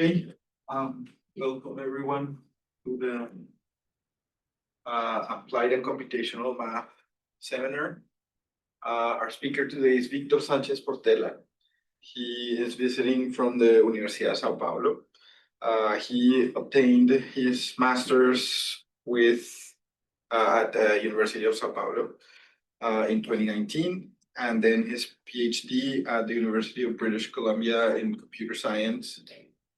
Okay, welcome everyone to the Applied and Computational Math seminar. Our speaker today is Victor Sanches Portella. He is visiting from the Universidad de Sao Paulo. He obtained his master's at the University of Sao Paulo in 2019, and then his PhD at the University of British Columbia in computer science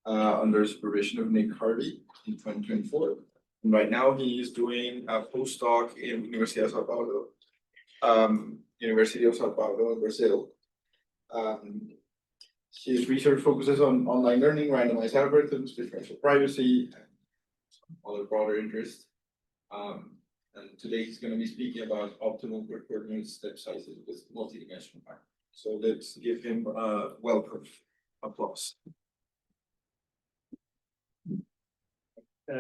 under supervision of Nick Harvey in 2024. And right now he is doing a postdoc in Universidad of Sao Paulo, University of Sao Paulo in Brazil. His research focuses on online learning, randomized algorithms, differential privacy, and some other broader interests. And today he's going to be speaking about optimal recurrent step sizes with multidimensional math. So let's give him a welcome applause.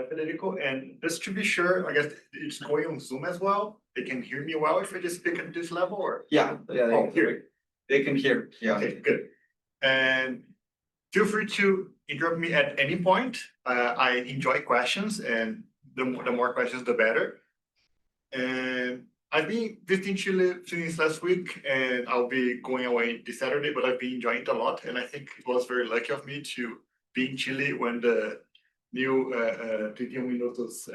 Federico, and just to be sure, I guess it's going on Zoom as well. They can hear me well if I just speak at this level, or They can hear. Yeah. Okay, good. And feel free to interrupt me at any point. I enjoy questions, and the more questions, the better. And I've been visiting Chile since last week, and I'll be going away this Saturday. But I've been enjoying it a lot, and I think it was very lucky of me to be in Chile when the new 31 Minutos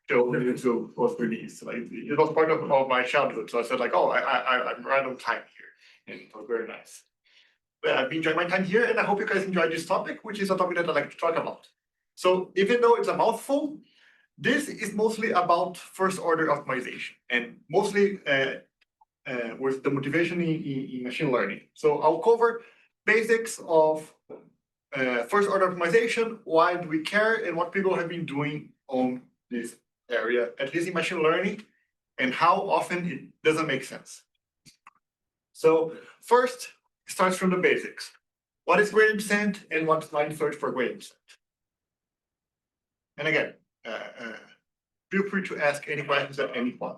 show on YouTube was released. Like, it was part of my childhood, so I said like, oh, I'm right on time here, and it was very nice. But I've been enjoying my time here, and I hope you guys enjoy this topic, which is a topic that I like to talk about. So even though it's a mouthful, this is mostly about first-order optimization, and mostly with the motivation in machine learning. So I'll cover basics of first-order optimization, why do we care, and what people have been doing on this area, at least in machine learning, and how often it doesn't make sense. So first, it starts from the basics. What is gradient descent, and what's line search for gradient descent? And again, feel free to ask any questions at any point.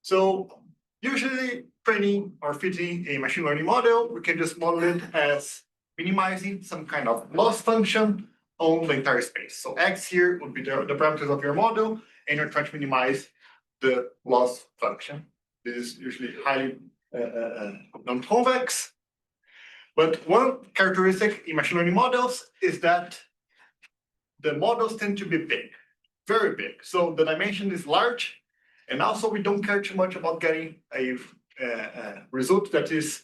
So usually training or fitting a machine learning model, we can just model it as minimizing some kind of loss function on the entire space. So X here would be the parameters of your model, and you're trying to minimize the loss function. This is usually highly non-convex. But one characteristic in machine learning models is that the models tend to be big, very big. So the dimension is large, and also we don't care too much about getting a result that is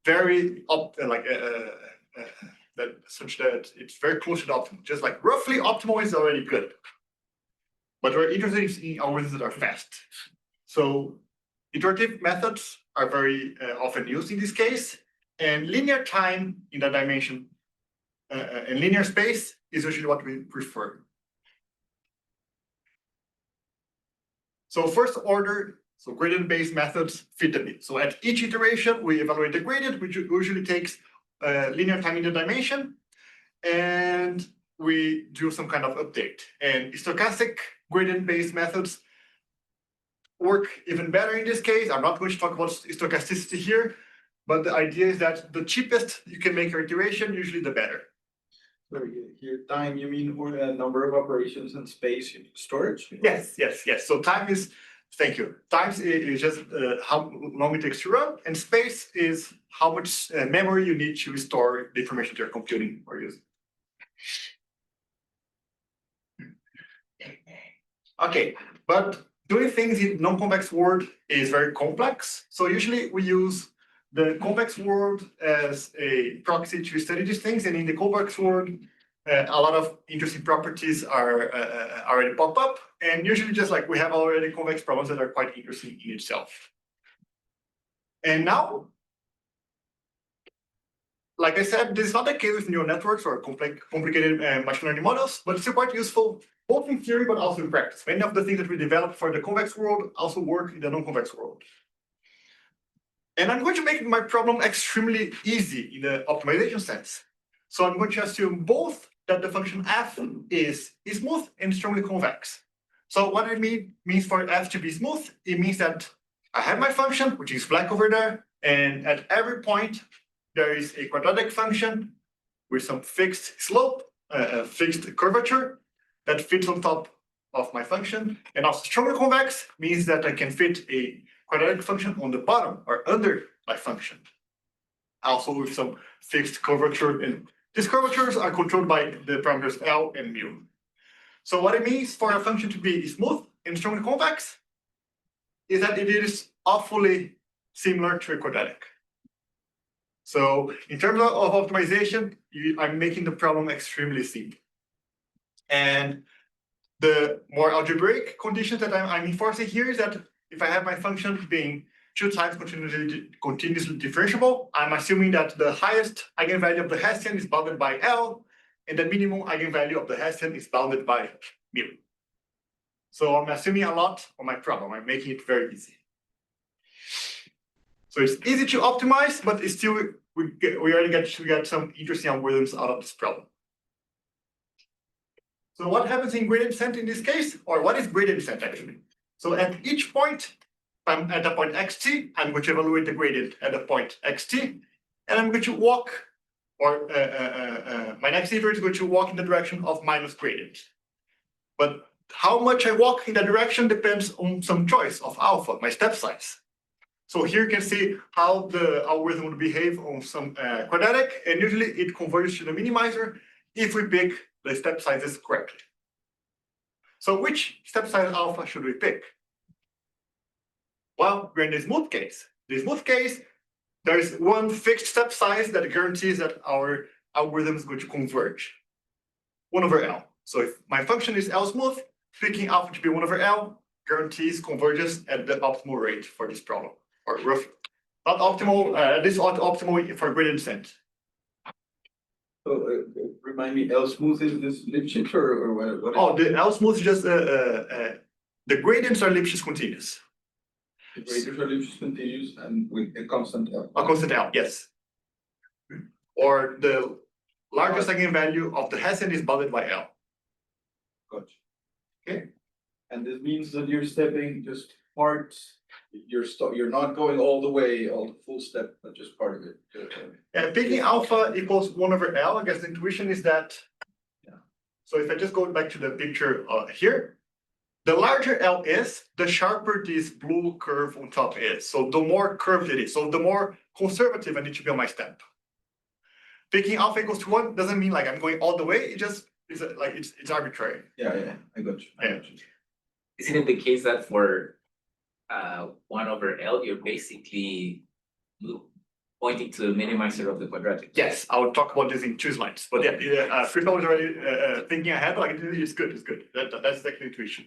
very such that it's very close to the optimal. Just like roughly optimal is already good. But we're interested in algorithms that are fast. So iterative methods are very often used in this case, and linear time in the dimension and linear space is usually what we prefer. So first order, so gradient-based methods fit the need. So at each iteration, we evaluate the gradient, which usually takes linear time in the dimension, and we do some kind of update. And stochastic gradient-based methods work even better in this case. I'm not going to talk about stochasticity here, but the idea is that the cheapest you can make your iteration, usually the better. So here, time, you mean number of operations and space in storage? Yes. So time is, thank you. Time is just how long it takes to run, and space is how much memory you need to store the information that you're computing or using. Okay, but doing things in non-convex world is very complex. So usually we use the convex world as a proxy to study these things, and in the convex world, a lot of interesting properties are already pop up, and usually just like we have already convex problems that are quite interesting in itself. And now, like I said, this is not the case with neural networks or complicated machine learning models, but it's still quite useful both in theory but also in practice. Many of the things that we developed for the convex world also work in the non-convex world. And I'm going to make my problem extremely easy in the optimization sense. So I'm going to assume both that the function f is smooth and strongly convex. So what it means for f to be smooth, it means that I have my function, which is black over there, and at every point, there is a quadratic function with some fixed slope, fixed curvature that fits on top of my function. And also strongly convex means that I can fit a quadratic function on the bottom or under my function. Also with some fixed curvature, and these curvatures are controlled by the parameters L and mu. So what it means for a function to be smooth and strongly convex is that it is awfully similar to a quadratic. So in terms of optimization, I'm making the problem extremely simple. And the more algebraic conditions that I'm enforcing here is that if I have my function being 2 times continuously differentiable, I'm assuming that the highest eigenvalue of the Hessian is bounded by L, and the minimum eigenvalue of the Hessian is bounded by mu. So I'm assuming a lot on my problem. I'm making it very easy. So it's easy to optimize, but it's still we already get some interesting algorithms out of this problem. So what happens in gradient descent in this case, or what is gradient descent actually? So at each point, I'm at a point xt, I'm going to evaluate the gradient at a point xt, and I'm going to walk, or my next iterate is going to walk in the direction of minus gradient. But how much I walk in that direction depends on some choice of alpha, my step size. So here you can see how the algorithm would behave on some quadratic, and usually it converges to the minimizer if we pick the step sizes correctly. So which step size alpha should we pick? Well, we're in the smooth case. The smooth case, there is one fixed step size that guarantees that our algorithm is going to converge. 1 over L. So if my function is L smooth, picking alpha to be 1 over L guarantees convergence at the optimal rate for this problem. Or roughly. Not optimal, this is optimal for gradient descent. So, remind me, L smooth is this Lipschitz or what? Oh, the L smooth is just the gradients are Lipschitz continuous. The gradients are Lipschitz continuous and with a constant L. A constant L, yes. Or the largest eigenvalue of the Hessian is bounded by L. Gotcha. Okay. And this means that you're stepping just part. You're not going all the way, all the full step, but just part of it. Yeah, picking alpha equals 1 over L. I guess the intuition is that. Yeah. So if I just go back to the picture here, the larger L is, the sharper this blue curve on top is. So the more curved it is, so the more conservative I need to be on my step. Picking alpha equals to 1 doesn't mean like I'm going all the way. It just is like it's arbitrary. Yeah, I got you. Isn't it the case that for 1 over L, you're basically pointing to the minimizer of the quadratic? Yes, I'll talk about this in 2 slides. But yeah, Christoph was already thinking ahead. Like it's good, it's good. That's the intuition.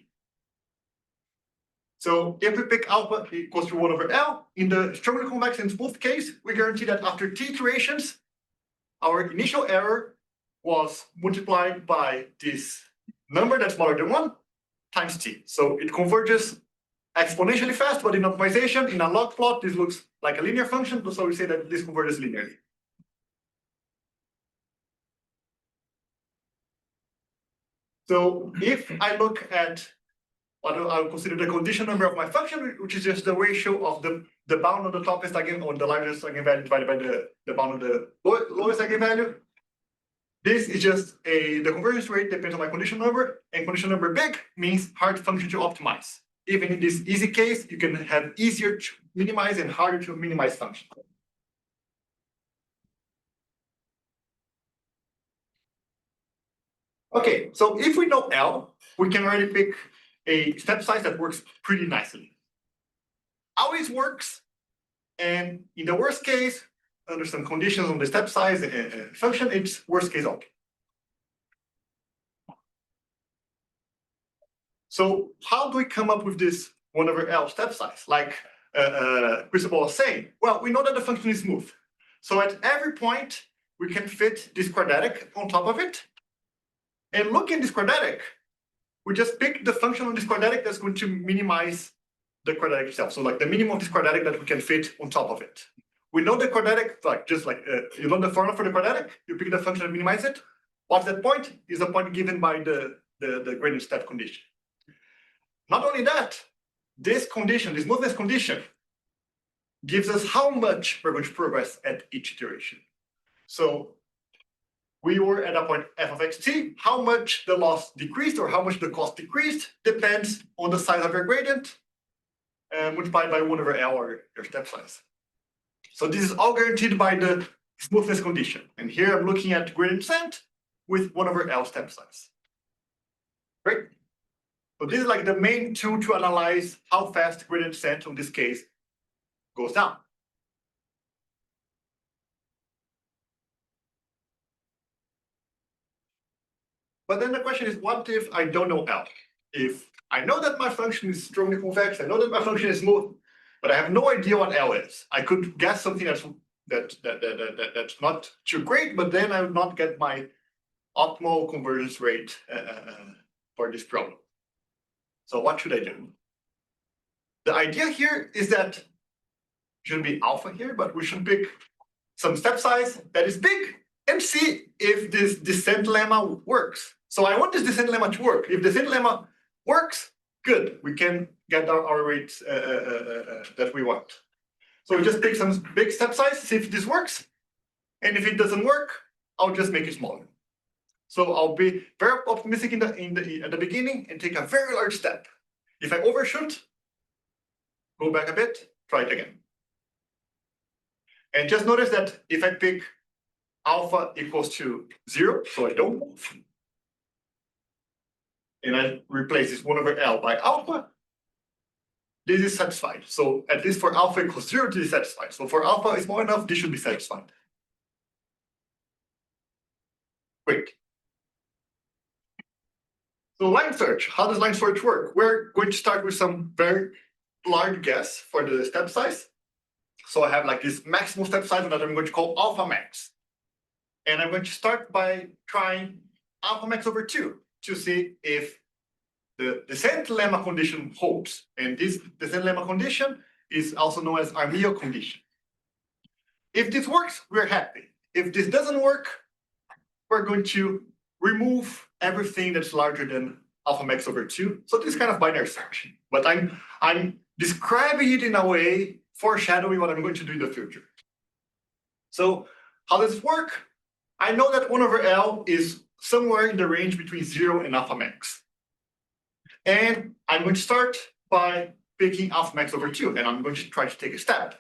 So if we pick alpha equals to 1 over L, in the strongly convex and smooth case, we guarantee that after t iterations, our initial error was multiplied by this number that's smaller than 1 times t. So it converges exponentially fast, but in optimization, in a log plot, this looks like a linear function, so we say that this converges linearly. So if I look at what I'll consider the condition number of my function, which is just the ratio of the bound on the topest eigenvalue or the largest eigenvalue divided by the bound on the lowest eigenvalue. This is just the convergence rate depends on my condition number, and condition number big means hard function to optimize. Even in this easy case, you can have easier to minimize and harder to minimize function. Okay, so if we know L, we can already pick a step size that works pretty nicely. Always works, and in the worst case, under some conditions on the step size and function, it's worst case okay. So how do we come up with this 1 over L step size? Like Christopher was saying, well, we know that the function is smooth. So at every point, we can fit this quadratic on top of it. And look at this quadratic. We just pick the function on this quadratic that's going to minimize the quadratic itself. So like the minimum of this quadratic that we can fit on top of it. We know the quadratic, like just like you know the formula for the quadratic, you pick the function and minimize it. What's that point? Is the point given by the gradient step condition. Not only that, this condition, this smoothness condition, gives us how much we're going to progress at each iteration. So we were at a point f of xt. How much the loss decreased or how much the cost decreased depends on the size of your gradient multiplied by 1/L or your step size. So this is all guaranteed by the smoothness condition. And here I'm looking at gradient descent with 1/L step size. Great. So this is like the main tool to analyze how fast gradient descent, in this case, goes down. But then the question is, what if I don't know L? If I know that my function is strongly convex, I know that my function is smooth, but I have no idea what L is. I could guess something that's not too great, but then I would not get my optimal convergence rate for this problem. So what should I do? The idea here is that should be alpha here, but we should pick some step size that is big and see if this descent lemma works. So I want this descent lemma to work. If descent lemma works, good. We can get our rates that we want. So we just pick some big step size, see if this works. And if it doesn't work, I'll just make it smaller. So I'll be very optimistic at the beginning and take a very large step. If I overshoot, go back a bit, try it again. And just notice that if I pick alpha equals to 0, so I don't move, and I replace this 1/L by alpha, this is satisfied. So at least for alpha equals 0, this is satisfied. So for alpha is small enough, this should be satisfied. Great. So line search, how does line search work? We're going to start with some very large guess for the step size. So I have like this maximum step size that I'm going to call alpha max. And I'm going to start by trying alpha max over 2 to see if the descent lemma condition holds. And this descent lemma condition is also known as Armillo condition. If this works, we're happy. If this doesn't work, we're going to remove everything that's larger than alpha max over 2. So this is kind of binary search. But I'm describing it in a way foreshadowing what I'm going to do in the future. So how does it work? I know that 1/L is somewhere in the range between 0 and alpha max. And I'm going to start by picking alpha max over 2, and I'm going to try to take a step.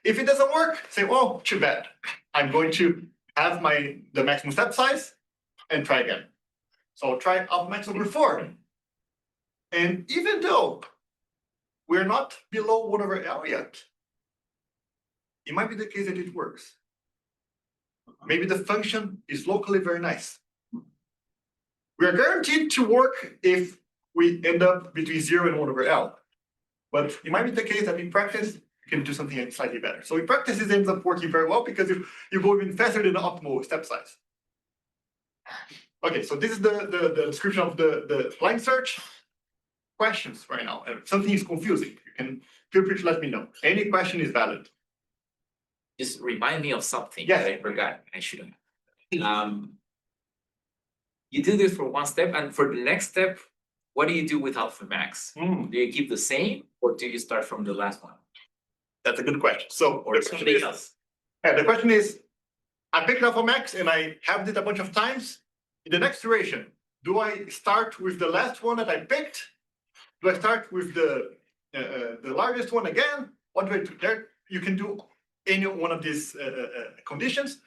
If it doesn't work, say, oh, too bad. I'm going to have the maximum step size and try again. So I'll try alpha max over 4. And even though we're not below 1/L yet, it might be the case that it works. Maybe the function is locally very nice. We are guaranteed to work if we end up between 0 and 1/L. But it might be the case that in practice, you can do something slightly better. So in practice, it ends up working very well because you go even faster than the optimal step size. Okay, so this is the description of the line search. Questions right now. If something is confusing, you can feel free to let me know. Any question is valid. Just remind me of something Yes. that I forgot. I should have. You do this for one step, and for the next step, what do you do with alpha max? Do you keep the same, or do you start from the last one? That's a good question. So Or something else? Yeah, the question is, I picked alpha max and I have it a bunch of times. In the next iteration, do I start with the last one that I picked? Do I start with the largest one again? What do I do there? You can do any one of these conditions.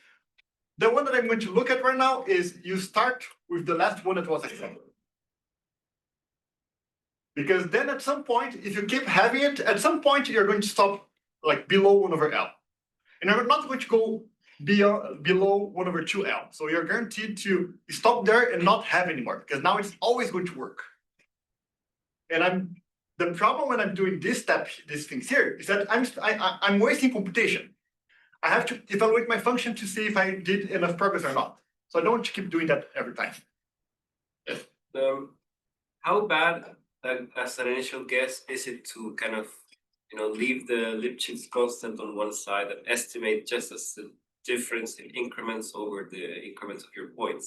The one that I'm going to look at right now is you start with the last one that was assigned. Because then at some point, if you keep having it, at some point you're going to stop like below 1/L. And you're not going to go below 1/2L. So you're guaranteed to stop there and not have anymore, because now it's always going to work. And the problem when I'm doing these things here is that I'm wasting computation. I have to evaluate my function to see if I did enough progress or not. So I don't want to keep doing that every time. Yes. How bad as an initial guess is it to kind of leave the Lipschitz constant on one side and estimate just as the difference in increments over the increments of your points?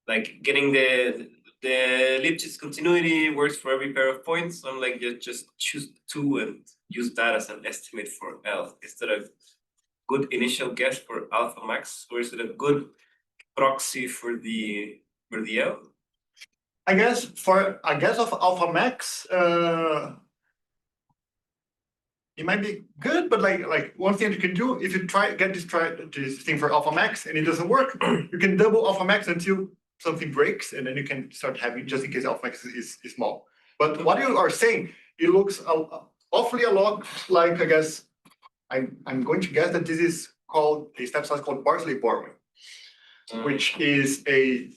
Like getting the Lipschitz continuity works for every pair of points. So I'm like, just choose 2 and use that as an estimate for L instead of good initial guess for alpha max, or is it a good proxy for the L? I guess for a guess of alpha max, it might be good, but like one thing you can do, if you try this thing for alpha max and it doesn't work, you can double alpha max until something breaks, and then you can start having, just in case alpha max is small. But what you are saying, it looks awfully a lot like, I guess, I'm going to guess that this is called a step size called Bartley borrowing, which is a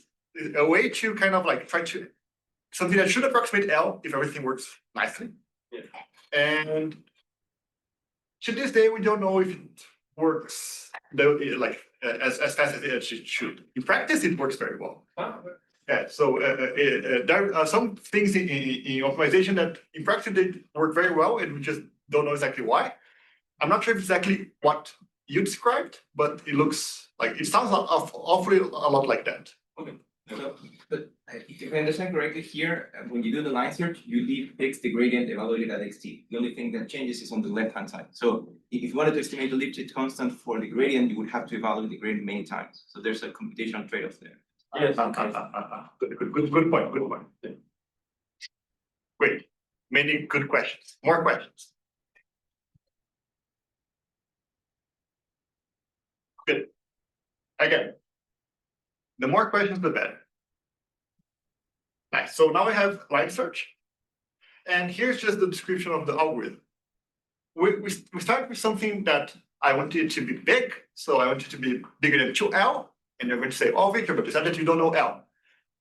way to kind of like try to something that should approximate L if everything works nicely. Yeah. And to this day, we don't know if it works as fast as it should. In practice, it works very well. Wow. Yeah, so there are some things in optimization that in practice they work very well, and we just don't know exactly why. I'm not sure exactly what you described, but it looks like it sounds awfully a lot like that. Okay. So, but if I understand correctly here, when you do the line search, you leave fixed the gradient evaluated at xt. The only thing that changes is on the left-hand side. So if you wanted to estimate the Lipschitz constant for the gradient, you would have to evaluate the gradient many times. So there's a computational trade-off there. Yes. Good point. Good point. Great. Many good questions. More questions. Good. Again, the more questions, the better. Nice. So now we have line search. And here's just the description of the algorithm. We start with something that I want it to be big. So I want it to be bigger than 2L. And you're going to say, oh, Victor, but it's not that you don't know L.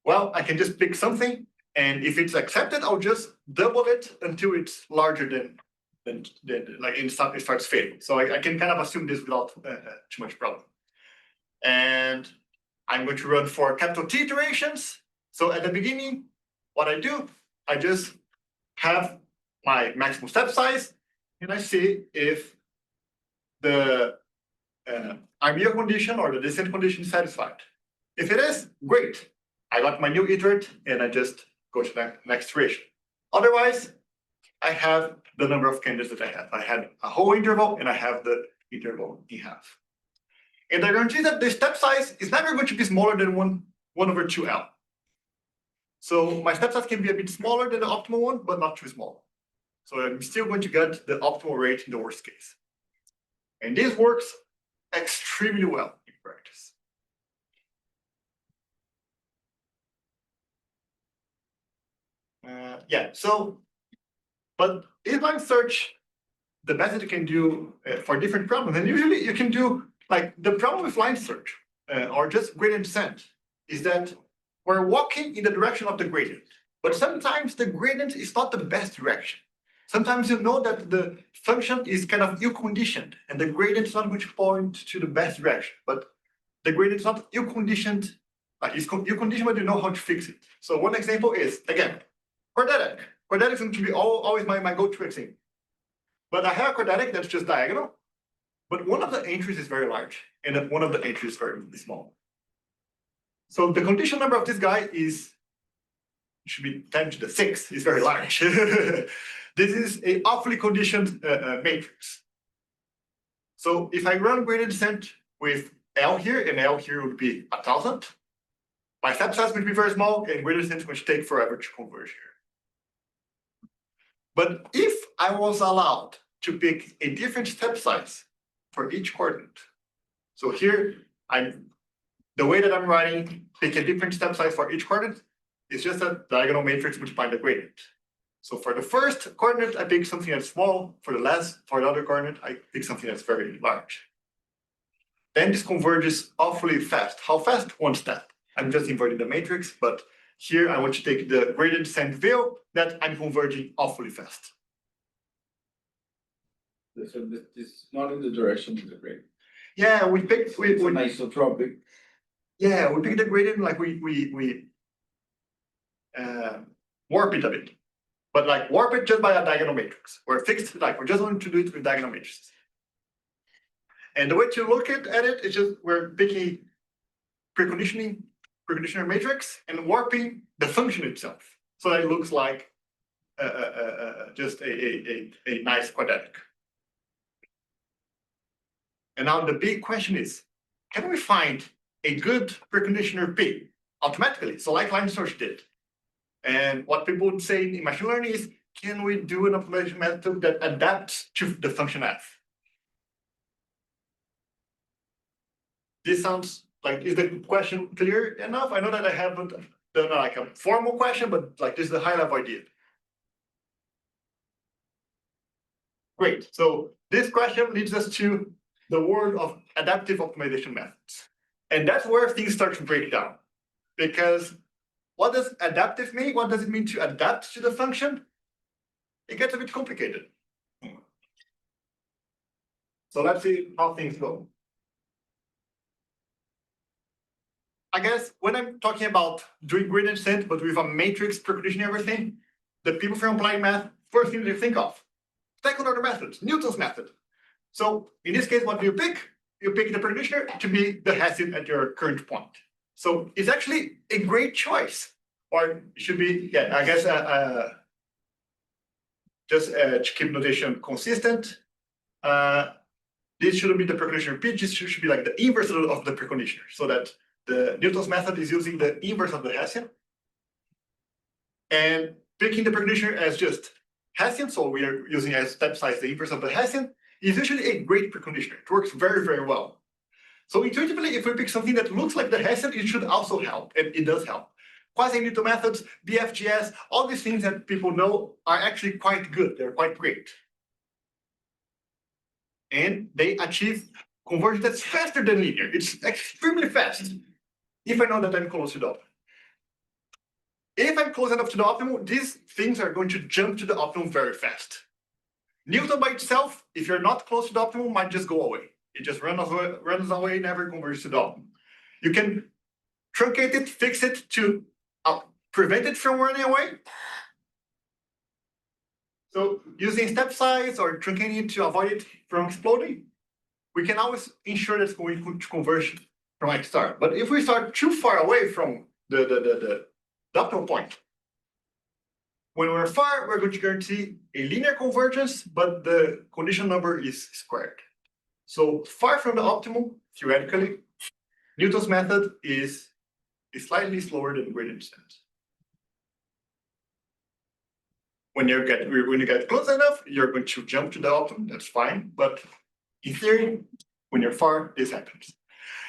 Well, I can just pick something. And if it's accepted, I'll just double it until it's larger than like it starts fading. So I can kind of assume this without too much problem. And I'm going to run for capital T iterations. So at the beginning, what I do, I just have my maximum step size, and I see if the RMEO condition or the descent condition is satisfied. If it is, great. I got my new iterate, and I just go to the next iteration. Otherwise, I have the number of candidates that I have. I had a whole interval, and I have the interval in half. And I guarantee that the step size is never going to be smaller than 1 over 2L. So my step size can be a bit smaller than the optimal one, but not too small. So I'm still going to get the optimal rate in the worst case. And this works extremely well in practice. But inline search, the best that you can do for different problems, and usually you can do, like, the problem with line search or just gradient descent is that we're walking in the direction of the gradient, but sometimes the gradient is not the best direction. Sometimes you know that the function is kind of ill-conditioned, and the gradient is not going to point to the best direction, but the gradient is not ill-conditioned, like it's ill-conditioned, but you know how to fix it. So one example is, again, quadratic. Quadratic is going to be always my go-to example. But I have a quadratic that's just diagonal, but one of the entries is very large, and one of the entries is very small. So the condition number of this guy should be 10 to the 6. It's very large. This is a awfully conditioned matrix. So if I run gradient descent with L here, and L here would be 1,000, my step size would be very small, and gradient descent is going to take forever to converge here. But if I was allowed to pick a different step size for each coordinate, so here the way that I'm writing, pick a different step size for each coordinate, is just a diagonal matrix multiplying the gradient. So for the first coordinate, I pick something that's small. For the other coordinate, I pick something that's very large. Then this converges awfully fast. How fast? One step. I'm just inverting the matrix, but here I want to take the gradient descent veil that I'm converging awfully fast. So this is not in the direction of the gradient. Yeah, we picked It's an isotropic. yeah, we picked the gradient like we warp it a bit. But like warp it just by a diagonal matrix. We're fixed, like we're just going to do it with diagonal matrices. And the way to look at it is just we're picking preconditioner matrix and warping the function itself. So that it looks like just a nice quadratic. And now the big question is, can we find a good preconditioner P automatically? So like line search did. And what people would say in machine learning is, can we do an optimization method that adapts to the function f? This sounds like, is the question clear enough? I know that I haven't done like a formal question, but like this is the high level idea. Great, so this question leads us to the world of adaptive optimization methods. And that's where things start to break down. Because what does adaptive mean? What does it mean to adapt to the function? It gets a bit complicated. So let's see how things go. I guess when I'm talking about doing gradient descent, but with a matrix preconditioning everything, the people from applied math, first thing they think of, second order methods, Newton's method. So in this case, what do you pick? You pick the preconditioner to be the Hessian at your current point. So it's actually a great choice, or it should be, yeah, I guess, just to keep notation consistent. This shouldn't be the preconditioner P, this should be like the inverse of the preconditioner, so that the Newton's method is using the inverse of the Hessian. And picking the preconditioner as just Hessian, so we are using as step size the inverse of the Hessian, is usually a great preconditioner. It works very, very well. So intuitively, if we pick something that looks like the Hessian, it should also help, and it does help. Quasi-Newton methods, BFGS, all these things that people know are actually quite good. They're quite great. And they achieve conversion that's faster than linear. It's extremely fast if I know that I'm close to the optimum. If I'm close enough to the optimum, these things are going to jump to the optimum very fast. Newton by itself, if you're not close to the optimum, might just go away. It just runs away, never converges to the optimum. You can truncate it, fix it to prevent it from running away. So using step size or truncating it to avoid it from exploding, we can always ensure that it's going to converge from X star. But if we start too far away from the optimal point, when we're far, we're going to guarantee a linear convergence, but the condition number is squared. So far from the optimal, theoretically, Newton's method is slightly slower than gradient descent. When you get close enough, you're going to jump to the optimum, that's fine. But in theory, when you're far, this happens.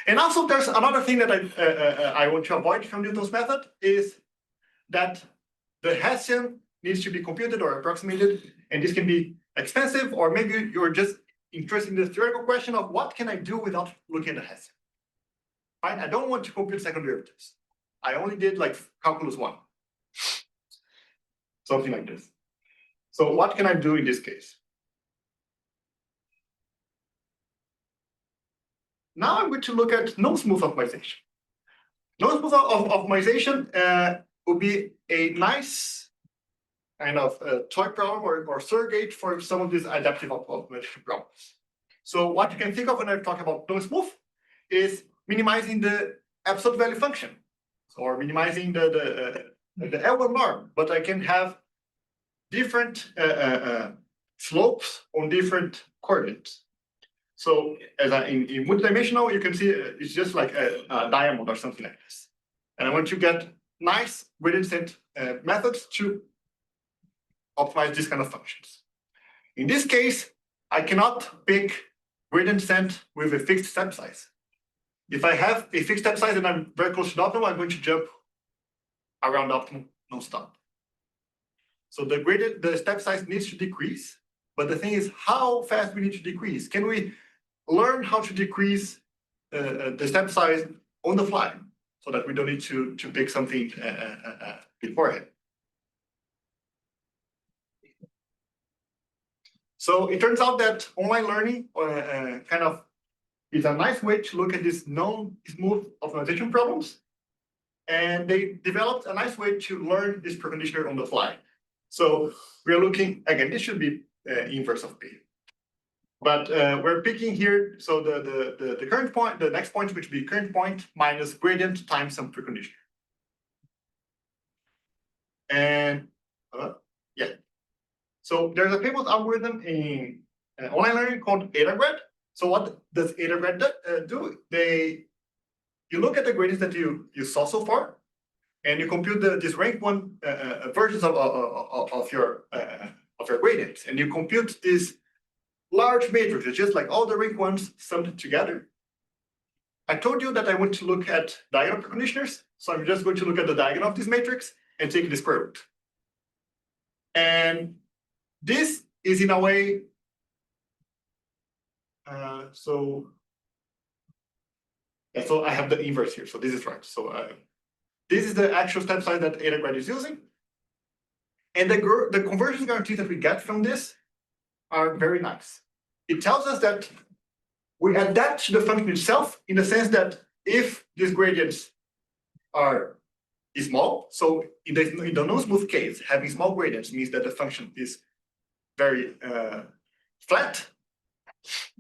And also there's another thing that I want to avoid from Newton's method is that the Hessian needs to be computed or approximated, and this can be expensive, or maybe you're just interested in the theoretical question of what can I do without looking at the Hessian. Right? I don't want to compute second derivatives. I only did like calculus 1. Something like this. So what can I do in this case? Now I'm going to look at non-smooth optimization. Non-smooth optimization would be a nice kind of toy problem or surrogate for some of these adaptive optimization problems. So what you can think of when I talk about non-smooth is minimizing the absolute value function, or minimizing the L1 norm, but I can have different slopes on different coordinates. So as in multidimensional, you can see it's just like a diamond or something like this. And I want to get nice gradient descent methods to optimize these kind of functions. In this case, I cannot pick gradient descent with a fixed step size. If I have a fixed step size and I'm very close to the optimum, I'm going to jump around the optimum non-stop. So the step size needs to decrease, but the thing is how fast we need to decrease. Can we learn how to decrease the step size on the fly so that we don't need to pick something beforehand? So it turns out that online learning kind of is a nice way to look at these non-smooth optimization problems. And they developed a nice way to learn this preconditioner on the fly. So we're looking, again, this should be inverse of P. But we're picking here, so the current point, the next point, which would be current point minus gradient times some preconditioner. And yeah. So there's a famous algorithm in online learning called AdaGrad. So what does eta grad do? You look at the gradients that you saw so far, and you compute this rank one versions of your gradients, and you compute this large matrix. It's just like all the rank ones summed together. I told you that I want to look at diagonal preconditioners, so I'm just going to look at the diagonal of this matrix and take the square root. And this is in a way, so I have the inverse here, so this is right. So this is the actual step size that eta grad is using. And the conversion guarantees that we get from this are very nice. It tells us that we adapt to the function itself in the sense that if these gradients are small, so in the non-smooth case, having small gradients means that the function is very flat.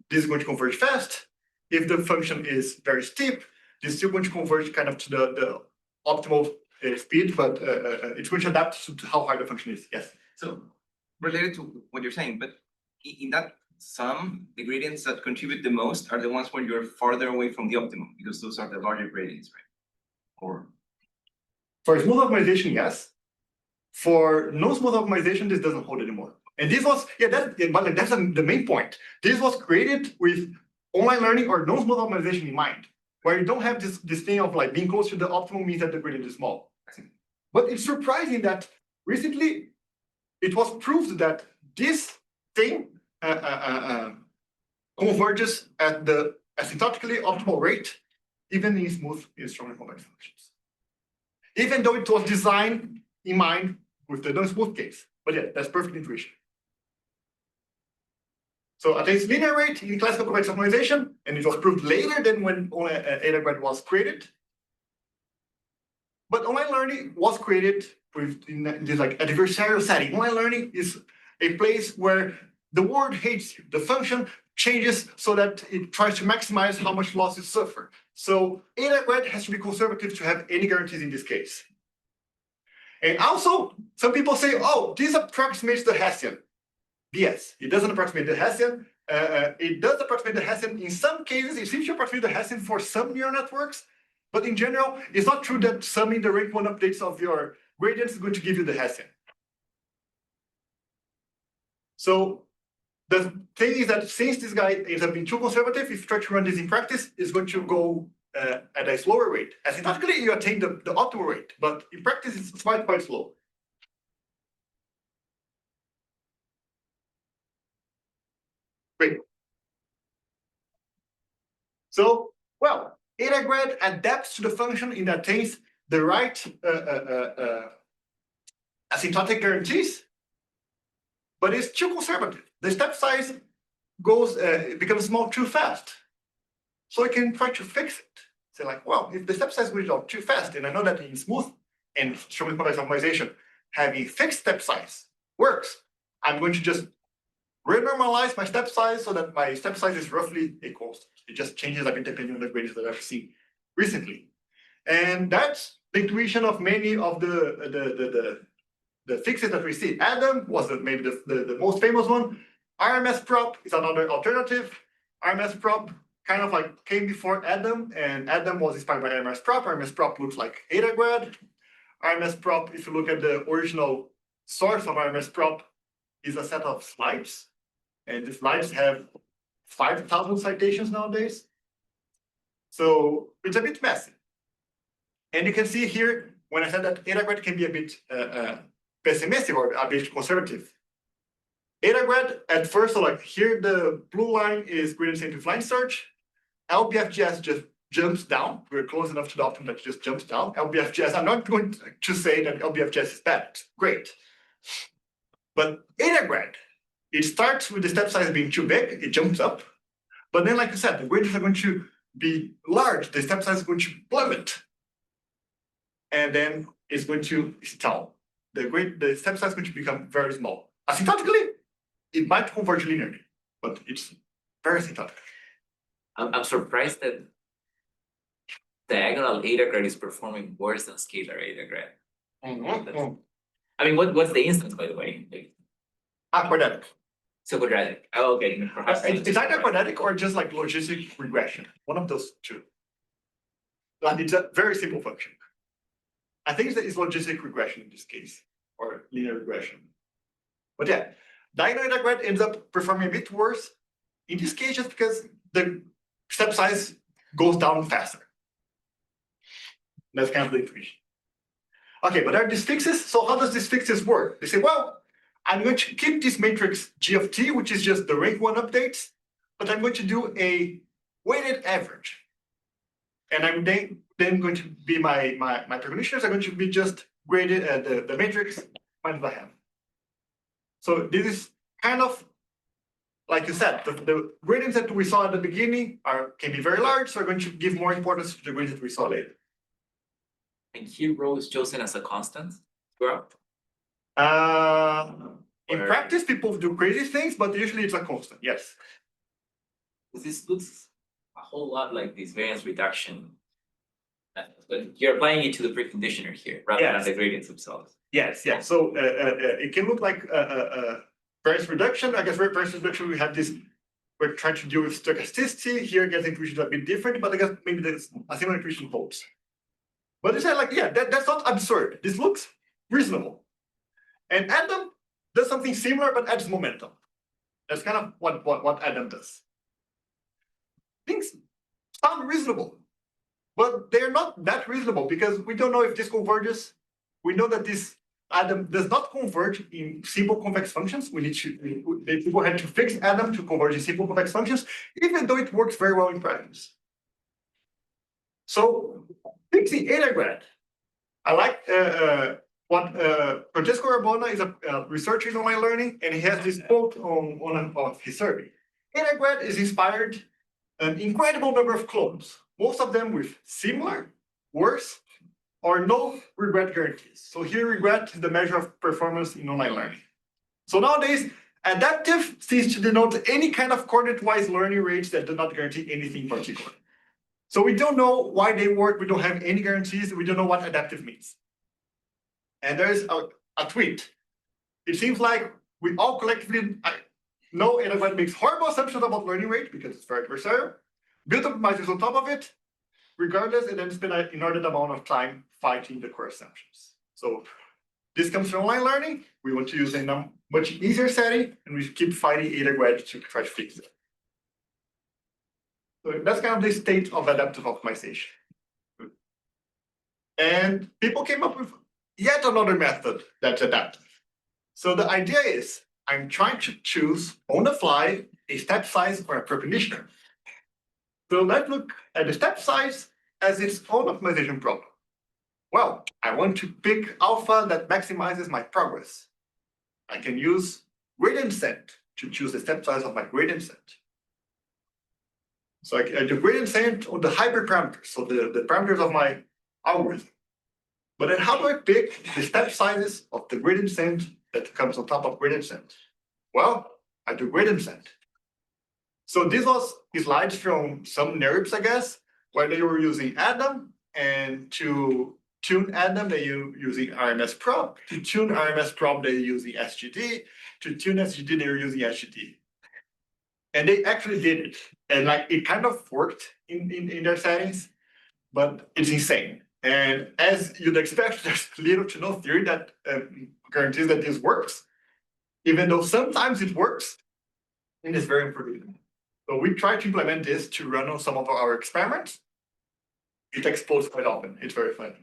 This is going to converge fast. If the function is very steep, this is still going to converge kind of to the optimal speed, but it's going to adapt to how hard the function is. Yes. So related to what you're saying, but in that sum, the gradients that contribute the most are the ones when you're farther away from the optimum, because those are the larger gradients, right? Or for smooth optimization, yes. For no smooth optimization, this doesn't hold anymore. And this was, that's the main point. This was created with online learning or no smooth optimization in mind, where you don't have this thing of like being close to the optimum means that the gradient is small. But it's surprising that recently it was proved that this thing converges at the asymptotically optimal rate, even in smooth and strongly convex functions. Even though it was designed in mind with the non-smooth case. But yeah, that's perfect intuition. So at least linear rate in classical convex optimization, and it was proved later than when eta grad was created. But online learning was created in this like adversarial setting. Online learning is a place where the world hates you. The function changes so that it tries to maximize how much loss you suffer. So eta grad has to be conservative to have any guarantees in this case. And also, some people say, oh, this approximates the Hessian. BS. It doesn't approximate the Hessian. It does approximate the Hessian in some cases. It seems to approximate the Hessian for some neural networks. But in general, it's not true that summing the rank one updates of your gradients is going to give you the Hessian. So the thing is that since this guy ends up being too conservative, if you try to run this in practice, it's going to go at a slower rate. Asymptotically, you attain the optimal rate, but in practice, it's quite slow. Great. So, well, eta grad adapts to the function and attains the right asymptotic guarantees, but it's too conservative. The step size becomes small too fast. So I can try to fix it. Say like, well, if the step size goes up too fast, and I know that in smooth and strongly convex optimization, having fixed step size works, I'm going to just renormalize my step size so that my step size is roughly a constant. It just changes a bit depending on the gradients that I've seen recently. And that's the intuition of many of the fixes that we see. Adam was maybe the most famous one. RMS prop is another alternative. RMS prop kind of like came before Adam, and Adam was inspired by RMS prop. RMS prop looks like eta grad. RMS prop, if you look at the original source of RMS prop, is a set of slides. And the slides have 5,000 citations nowadays. So it's a bit messy. And you can see here, when I said that eta grad can be a bit pessimistic or a bit conservative. Eta grad at first, so like here, the blue line is gradient centric line search. LBFGS just jumps down. We're close enough to the optimum that it just jumps down. LBFGS, I'm not going to say that LBFGS is bad. It's great. But eta grad, it starts with the step size being too big, it jumps up. But then, like I said, the gradients are going to be large, the step size is going to plummet. And then it's going to stall. The step size is going to become very small. Asymptotically, it might converge linearly, but it's very asymptotic. I'm surprised that diagonal eta grad is performing worse than scalar eta grad. I mean, what's the instance, by the way? Quadratic. So quadratic. Oh, okay. Perhaps It's either quadratic or just like logistic regression, one of those two. Like it's a very simple function. I think it's logistic regression in this case, or linear regression. But yeah, diagonal integral ends up performing a bit worse in this case just because the step size goes down faster. That's kind of the intuition. Okay, but there are these fixes. So how does these fixes work? They say, well, I'm going to keep this matrix G of t, which is just the rank 1 updates, but I'm going to do a weighted average. And I'm then going to be my preconditioners are going to be just graded at the matrix minus by half. So this is kind of, like you said, the gradients that we saw at the beginning can be very large, so we're going to give more importance to the gradients that we saw later. And here rho is chosen as a constant throughout. In practice, people do crazy things, but usually it's a constant, yes. This looks a whole lot like this variance reduction. But you're applying it to the preconditioner here rather than Yes. the gradients themselves. Yes, yes. So it can look like variance reduction. I guess variance reduction, we have this, we're trying to deal with stochasticity. Here, I guess the intuition is a bit different, but I guess maybe there's a similar intuition holds. But it's like, yeah, that's not absurd. This looks reasonable. And Adam does something similar, but adds momentum. That's kind of what Adam does. Things sound reasonable, but they're not that reasonable because we don't know if this converges. We know that this Adam does not converge in simple convex functions. People had to fix Adam to converge in simple convex functions, even though it works very well in practice. So fixing eta grad. I like what Francesco Arbona is a researcher in online learning, and he has this quote on his survey. Eta grad is inspired an incredible number of clones, most of them with similar, worse, or no regret guarantees. So here regret is the measure of performance in online learning. So nowadays, adaptive seems to denote any kind of coordinate-wise learning rates that do not guarantee anything particular. So we don't know why they work, we don't have any guarantees, we don't know what adaptive means. And there's a tweet. It seems like we all collectively know everyone makes horrible assumptions about learning rate because it's very adversarial, build optimizers on top of it, regardless, and then spend an inordinate amount of time fighting the core assumptions. So this comes from online learning. We want to use a much easier setting, and we keep fighting eta grad to try to fix it. So that's kind of the state of adaptive optimization. And people came up with yet another method that's adaptive. So the idea is I'm trying to choose on the fly a step size for a preconditioner. So let's look at the step size as its own optimization problem. Well, I want to pick alpha that maximizes my progress. I can use gradient descent to choose the step size of my gradient descent. So I do gradient descent on the hyperparameters, so the parameters of my algorithm. But then how do I pick the step sizes of the gradient descent that comes on top of gradient descent? Well, I do gradient descent. So this was slides from some NeurIPS, I guess, where they were using Adam, and to tune Adam, they were using RMS prob. To tune RMS prob, they were using SGD. To tune SGD, they were using SGD. And they actually did it. And like it kind of worked in their settings, but it's insane. And as you'd expect, there's little to no theory that guarantees that this works, even though sometimes it works, and it's very unpredictable. So we try to implement this to run on some of our experiments. It explodes quite often. It's very fun.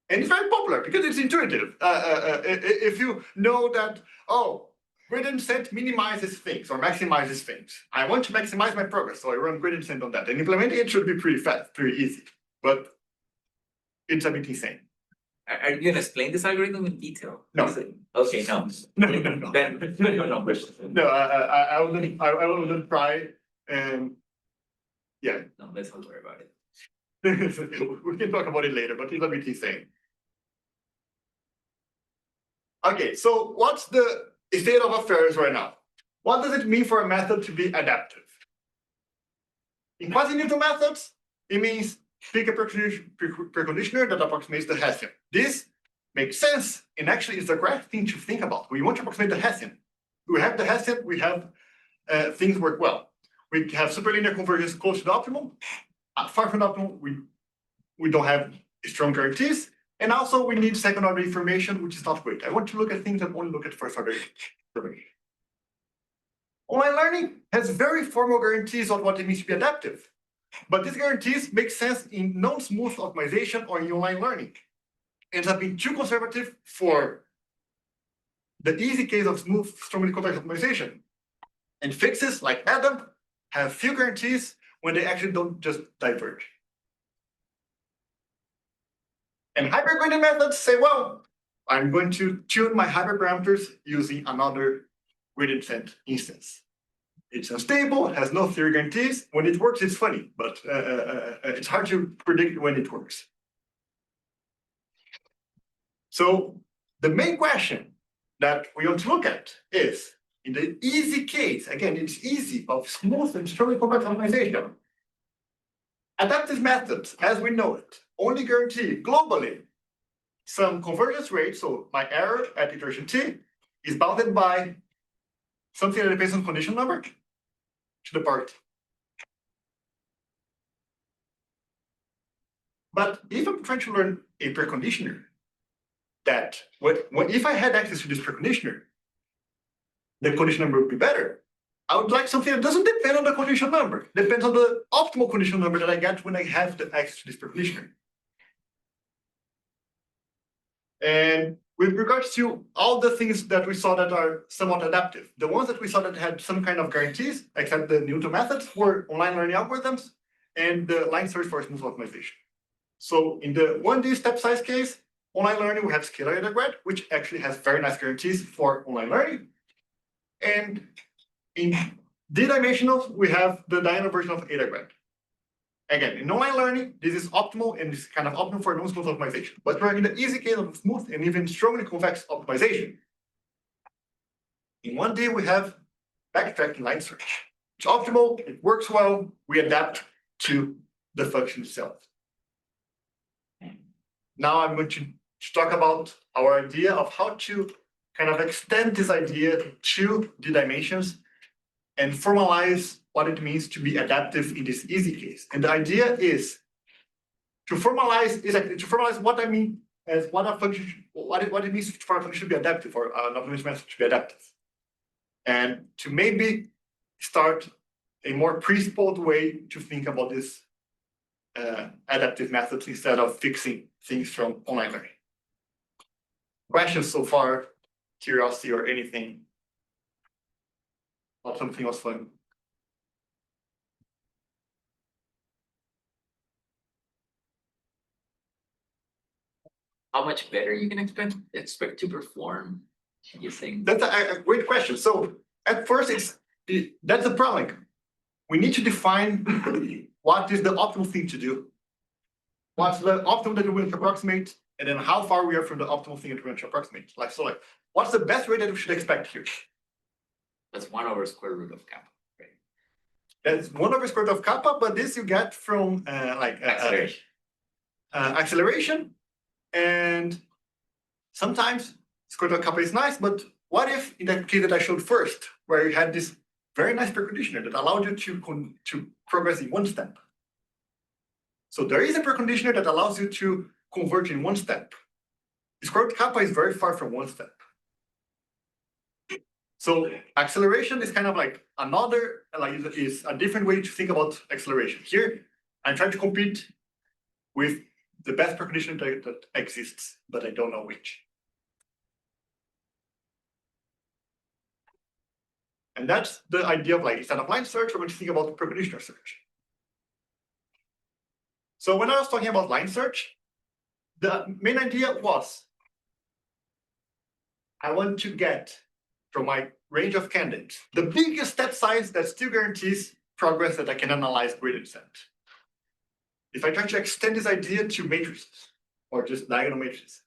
And it's very popular because it's intuitive. If you know that, oh, gradient descent minimizes things or maximizes things. I want to maximize my progress, so I run gradient descent on that. And implementing it should be pretty fast, pretty easy. But it's a bit insane. Are you gonna explain this algorithm in detail? No. Okay, no. No. Then no question. No, I wouldn't try. And yeah, No, let's not worry about it. we can talk about it later, but it's a bit insane. Okay, so what's the state of affairs right now? What does it mean for a method to be adaptive? In quasi-neutral methods, it means pick a preconditioner that approximates the Hessian. This makes sense, and actually is the correct thing to think about. We want to approximate the Hessian. we have the Hessian, we have things work well. We have superlinear convergence close to the optimum. Far from the optimum, we don't have strong guarantees. And also we need second order information, which is not great. I want to look at things that only look at first order information. Online learning has very formal guarantees on what it means to be adaptive. But these guarantees make sense in non-smooth optimization or in online learning. Ends up being too conservative for the easy case of smooth, strongly convex optimization. And fixes like Adam have few guarantees when they actually don't just diverge. And hypergradient methods say, well, I'm going to tune my hyperparameters using another gradient descent instance. It's unstable, has no theory guarantees. When it works, it's funny, but it's hard to predict when it works. So the main question that we want to look at is, in the easy case, again, it's easy of smooth and strongly convex optimization. Adaptive methods, as we know it, only guarantee globally some convergence rate. So my error at iteration t is bounded by something that depends on condition number to the power t. But if I'm trying to learn a preconditioner, that if I had access to this preconditioner, the condition number would be better. I would like something that doesn't depend on the condition number, depends on the optimal condition number that I get when I have the access to this preconditioner. And with regards to all the things that we saw that are somewhat adaptive, the ones that we saw that had some kind of guarantees, except the Newton methods, were online learning algorithms and the line search for smooth optimization. So in the 1D step size case, online learning, we have scalar AdaGrad, which actually has very nice guarantees for online learning. And in D-dimensional, we have the diagonal version of AdaGrad. Again, in online learning, this is optimal and is kind of optimal for non-smooth optimization. But we're in the easy case of smooth and even strongly convex optimization. In 1D, we have backtracking line search. It's optimal, it works well, we adapt to the function itself. Now I'm going to talk about our idea of how to kind of extend this idea to the dimensions and formalize what it means to be adaptive in this easy case. And the idea is to formalize what I mean as what a function, what it means for a function to be adaptive or an optimization method to be adaptive. And to maybe start a more principled way to think about this adaptive methods instead of fixing things from online learning. Questions so far, curiosity or anything? Or something was fun. How much better you can expect to perform, you think? That's a great question. So at first, that's the problem. We need to define what is the optimal thing to do. What's the optimal that we want to approximate, and then how far we are from the optimal thing that we want to approximate. Like, what's the best rate that we should expect here? That's 1 over square root of kappa. Right? That's 1 over square root of kappa, but this you get from acceleration. And sometimes square root of kappa is nice, but what if in that case that I showed first, where you had this very nice preconditioner that allowed you to progress in 1 step? So there is a preconditioner that allows you to converge in 1 step. Square root kappa is very far from 1 step. So acceleration is kind of like is a different way to think about acceleration. Here, I'm trying to compete with the best preconditioner that exists, but I don't know which. And that's the idea of instead of line search, we're going to think about preconditioner search. So when I was talking about line search, the main idea was I want to get from my range of candidates the biggest step size that still guarantees progress that I can analyze gradient descent. If I try to extend this idea to matrices or just diagonal matrices,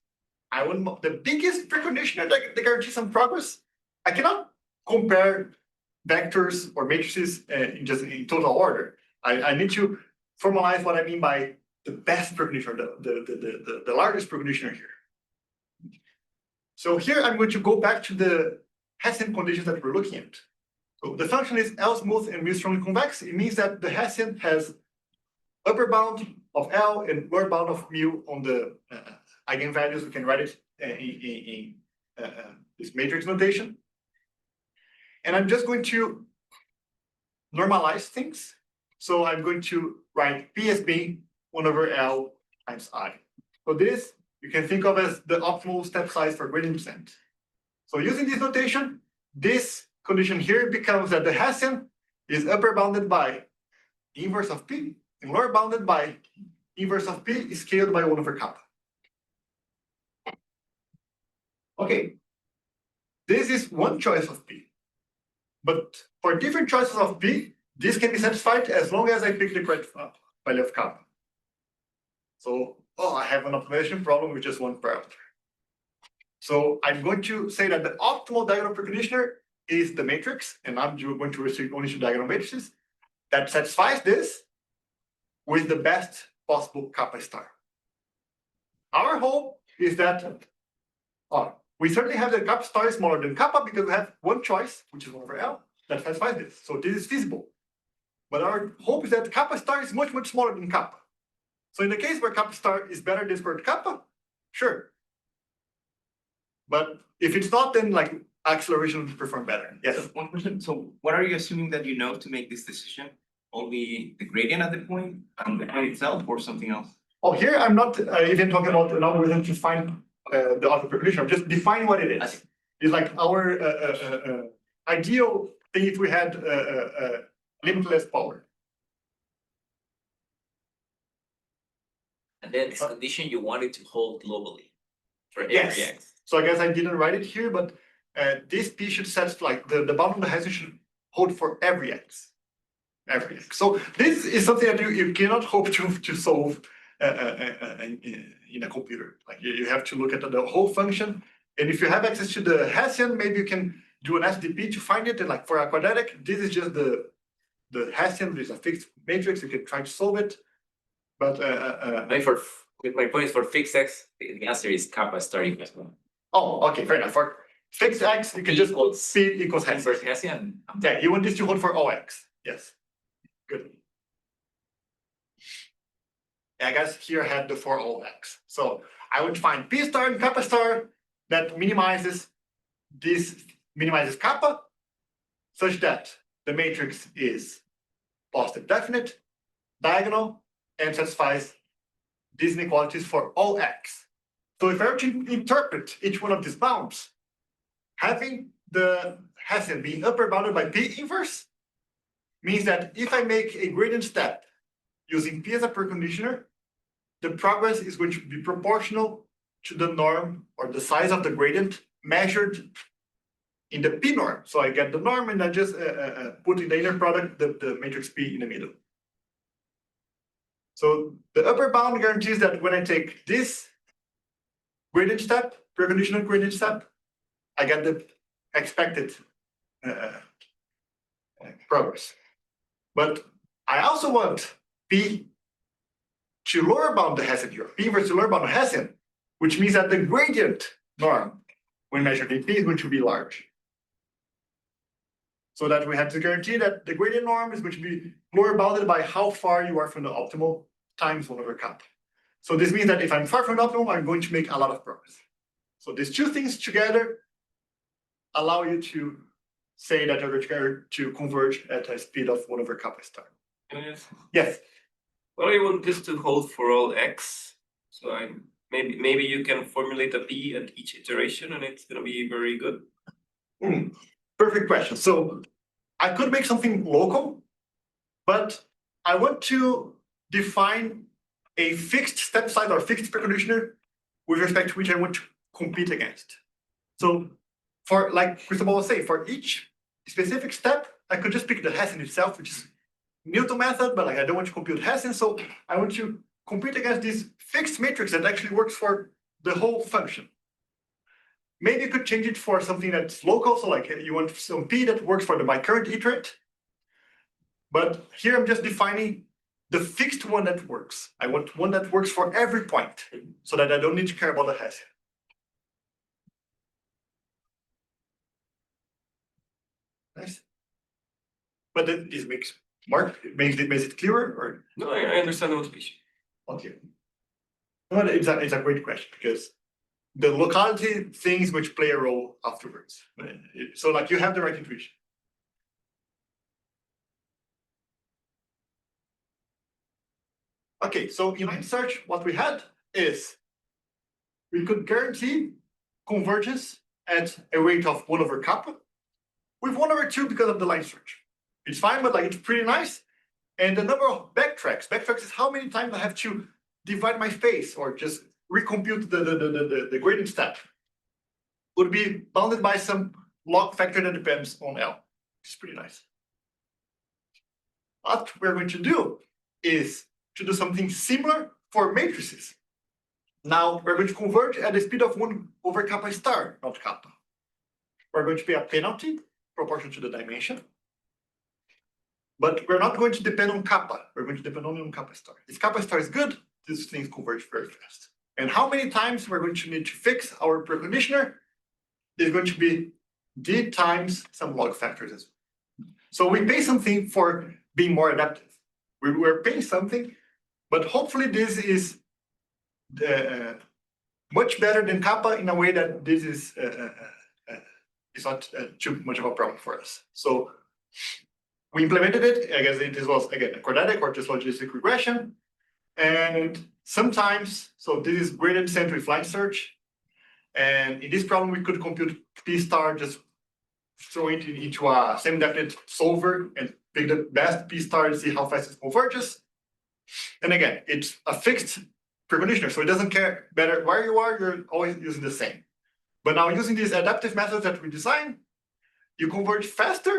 I want the biggest preconditioner that guarantees some progress. I cannot compare vectors or matrices in total order. I need to formalize what I mean by the best preconditioner, the largest preconditioner here. So here I'm going to go back to the Hessian conditions that we're looking at. So the function is L smooth and mu strongly convex. It means that the Hessian has upper bound of L and lower bound of mu on the eigenvalues. We can write it in this matrix notation. And I'm just going to normalize things. So I'm going to write P as being 1 over L times I. So this you can think of as the optimal step size for gradient descent. So using this notation, this condition here becomes that the Hessian is upper bounded by inverse of P and lower bounded by inverse of P scaled by 1 over kappa. Okay, this is one choice of P. But for different choices of P, this can be satisfied as long as I pick the correct value of kappa. So, I have an optimization problem with just one parameter. So I'm going to say that the optimal diagonal preconditioner is the matrix, and I'm going to restrict only to diagonal matrices that satisfies this with the best possible kappa star. Our hope is that we certainly have the kappa star is smaller than kappa because we have one choice, which is 1 over L, that satisfies this. So this is feasible. But our hope is that kappa star is much, much smaller than kappa. So in the case where kappa star is better than squared kappa, sure. But if it's not, then like acceleration will perform better. Yes. So one question. So what are you assuming that you know to make this decision? Only the gradient at the point itself, or something else? Oh, here I'm not even talking about an algorithm to find the auto precondition. I'm just defining what it is. It's like our ideal thing if we had limitless power. And then this condition you want it to hold globally for every Yes. x. So I guess I didn't write it here, but this P should satisfy, like the bound of the Hessian should hold for every x. Every x. So this is something that you cannot hope to solve in a computer. Like you have to look at the whole function. And if you have access to the Hessian, maybe you can do an SDP to find it. And like for a quadratic, this is just the Hessian, which is a fixed matrix. You can try to solve it. But My point is for fixed x, the answer is kappa star equals 1. oh, okay, fair enough. For fixed x, you can just put P equals Hessian. Inverse Hessian. Yeah, you want this to hold for all x. Yes. Good. Yeah, I guess here I had the for all x. So I would find P star and kappa star that minimizes kappa such that the matrix is positive definite, diagonal, and satisfies these inequalities for all x. So if I were to interpret each one of these bounds, having the Hessian being upper bounded by P inverse means that if I make a gradient step using P as a preconditioner, the progress is going to be proportional to the norm or the size of the gradient measured in the P norm. So I get the norm and I just put in the inner product the matrix P in the middle. So the upper bound guarantees that when I take this gradient step, preconditional gradient step, I get the expected progress. But I also want P to lower bound the Hessian here, P inverse to lower bound the Hessian, which means that the gradient norm when measured in P is going to be large. So that we have to guarantee that the gradient norm is going to be lower bounded by how far you are from the optimal times 1 over kappa. So this means that if I'm far from the optimal, I'm going to make a lot of progress. So these two things together allow you to say that you're going to converge at a speed of 1 over kappa star. Yes. Well, I want this to hold for all x. So maybe you can formulate a P at each iteration and it's gonna be very good. Perfect question. So I could make something local, but I want to define a fixed step size or fixed preconditioner with respect to which I want to compete against. So for, like Cristobal was saying, for each specific step, I could just pick the Hessian itself, which is Newton method, but like I don't want to compute Hessian, so I want to compete against this fixed matrix that actually works for the whole function. Maybe you could change it for something that's local, so like you want some P that works for my current iterate. But here I'm just defining the fixed one that works. I want one that works for every point, so that I don't need to care about the Hessian. but then this makes it clearer, or No, I understand the motivation. okay. Well, it's a great question because the locality things which play a role afterwards. So like you have the right intuition. Okay, so in line search, what we had is we could guarantee convergence at a rate of 1/kappa with 1/2 because of the line search. It's fine, but like it's pretty nice. And the number of backtracks is how many times I have to divide my space or just recompute the gradient step, would be bounded by some log factor that depends on L. It's pretty nice. What we're going to do is to do something similar for matrices. Now we're going to converge at the speed of 1/kappa star, not kappa. We're going to pay a penalty proportional to the dimension. But we're not going to depend on kappa. We're going to depend only on kappa star. If kappa star is good, these things converge very fast. And how many times we're going to need to fix our preconditioner is going to be d times some log factors as well. So we pay something for being more adaptive. We're paying something, but hopefully this is much better than kappa in a way that this is not too much of a problem for us. So we implemented it. I guess it was again a quadratic or just logistic regression. And sometimes, so this is gradient descent with line search. And in this problem, we could compute P star, just throw it into a semi-definite solver and pick the best P star and see how fast it converges. And again, it's a fixed preconditioner, so it doesn't care better where you are, you're always using the same. But now using these adaptive methods that we design, you converge faster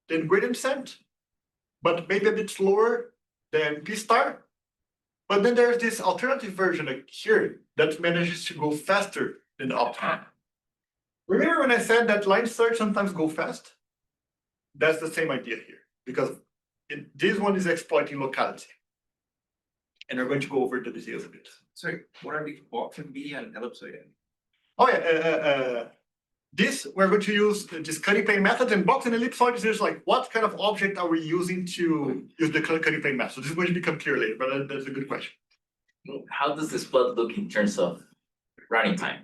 than gradient descent, but maybe a bit slower than P star. But then there's this alternative version here that manages to go faster than the optimum. Remember when I said that line search sometimes go fast? That's the same idea here, because this one is exploiting locality. And we're going to go over the details a bit. Sorry, what are the box and B and ellipsoid? Oh yeah, this we're going to use this cutting plane method, and box and ellipsoid is just like what kind of object are we using to use the cutting plane method? So this is going to become clear later, but that's a good question. How does this plot look in terms of running time?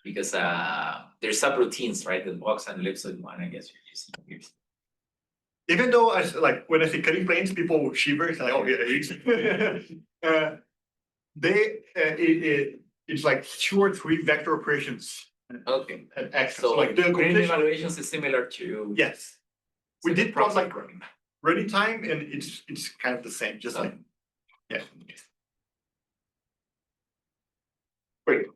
Because there's subroutines, right? The box and ellipsoid one, I guess you're using here. Even though when I say cutting planes, people shiver. It's like, oh yeah, it's like 2 or 3 vector operations. Okay. And extra. So like the gradient completion. evaluations is similar to. Yes. We So did the plot process like running. running time, and it's kind of the same, just like yeah. Great.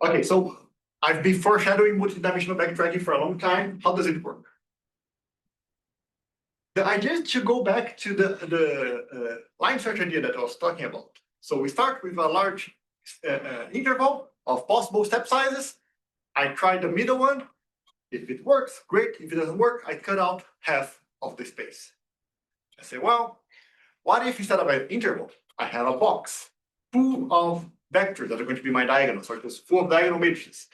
Okay, so I've been foreshadowing multidimensional backtracking for a long time. How does it work? The idea is to go back to the line search idea that I was talking about. So we start with a large interval of possible step sizes. I try the middle one. If it works, great. If it doesn't work, I cut out half of the space. I say, well, what if instead of an interval, I have a box full of vectors that are going to be my diagonals, or just full of diagonal matrices.